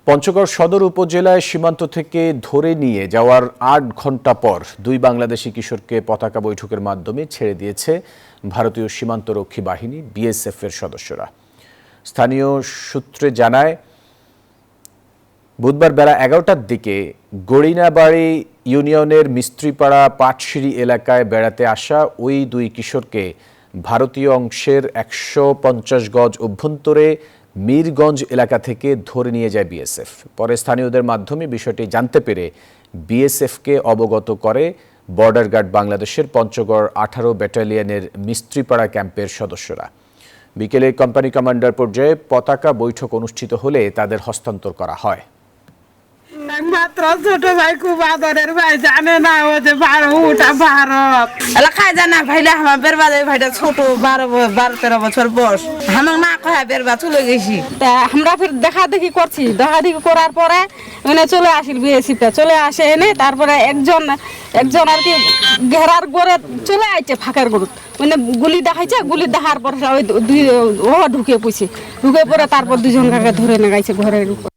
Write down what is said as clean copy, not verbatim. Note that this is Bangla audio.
পঞ্চগড় সদর উপজেলায় সীমান্ত থেকে ধরে নিয়ে যাওয়ার ৮ ঘণ্টা পর দুই বাংলাদেশি কিশোরকে পতাকা বৈঠকের মাধ্যমে ছেড়ে দিয়েছে ভারতীয় সীমান্তরক্ষী বাহিনী বিএসএফ এর সদস্যরা। স্থানীয় সূত্রে জানায়, বুধবার বেলা ১১টার দিকে গড়িনাবাড়ি ইউনিয়নের মিস্ত্রিপাড়া পাটশিরি এলাকায় বেড়াতে আসা ওই দুই কিশোরকে ভারতীয় অংশের ১৫০ গজ অভ্যন্তরে মীরগঞ্জ এলাকা থেকে ধরে নিয়ে যায় বিএসএফ। পরে স্থানীয়দের মাধ্যমে বিষয়টি জানতে পেরে বিএসএফকে অবগত করে বর্ডার গার্ড বাংলাদেশের পঞ্চগড় ১৮ ব্যাটালিয়নের মিস্ত্রিপাড়া ক্যাম্পের সদস্যরা। বিকেলে কোম্পানি কমান্ডার পর্যায়ে পতাকা বৈঠক অনুষ্ঠিত হলে তাদের হস্তান্তর করা হয়। মাত্র ছোট ভাই খুব আদরের ভাই, জানে না ও যে ওটা ভারত এলাকায় জানা ভাইলে আমার বেরবাদ ভাইটা ছোট ১২-১৩ বছর বয়স, আমার না কয়া বেরবা চলে গেছি। আমরা ফির দেখা দেখি করছি, দেখা দেখি করার পরে মানে চলে আসিল বিএসএফটা, চলে আসে এনে তারপরে একজন আর কি ঘেরার গড়ে চলে আইছে ফাঁকের গরুত, মানে গুলি দেখাইছে, গুলি দেখার পরে ওই ঢুকে পড়ছে, ঢুকে পরে তারপর দুজন কাকে ধরে নেগাইছে ঘরের উপর।